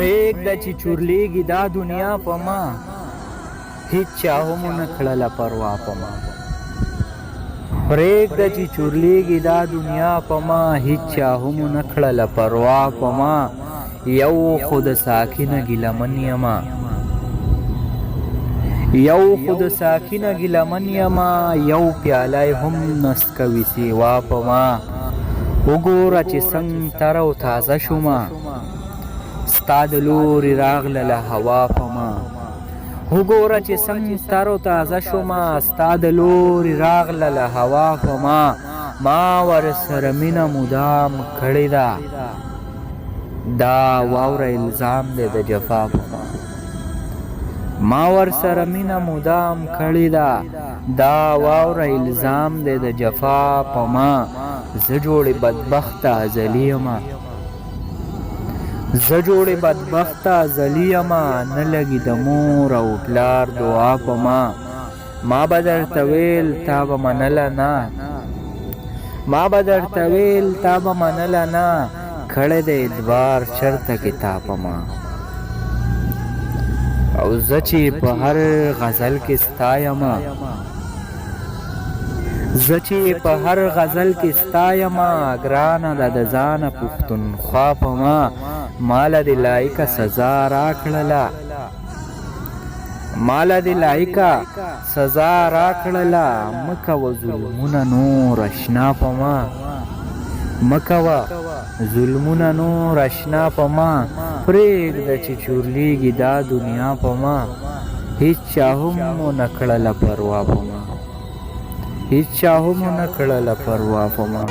پرېږده چې چورلېږي دا دنیا په ما هیڅ چا هم ونه کړله پروا په ما پرېږده چې چورلېږي دا دنیا په ما هیڅ چا هم ونه کړله پروا په ما یو خو د ساکنه ګیلمن یمه یو خو د ساکنه ګیلمن یمه یو پیاله هم نسکوي سیوا په ما وګوره چې څنګه تر او تازه شومه ستا د لورې راغلله هوا په ما وګوره چې څنګه تر او تازه شومه ستا د لورې راغلله هوا په ما ما ورسره مینه مدام کړې ده دا واوره الزام دی د جفا په ما ما ورسره مینه مدام کړې ده دا واوره الزام دی د جفا په ما زه جوړې بدبخته ازلي یمه زه جوړې بدبخته ازلي یمه نه لګي د مور او پلار دعا په ما به درته ویل تا به منله نه ما به درته ویل تا به منله نه کړی د ادبار چرته کتاب په ما او زه چې په هر غزل کې ستا یمه زه چې په هر غزل کې ستا یمه ګرانه ده د ځانه پښتونخوا په ماله دې لایقه سزا راکړله ماله دې لایقه سزا راکړله مه کوه ظلمونه نور اشنا په ما مه کوه ظلمونه نور اشنا په ما پرېږده چې چورلېږي دا دنیا په ما هیڅ چا هم ونه کړله پروا په ما هیڅ چا هم ونه کړله پروا په ما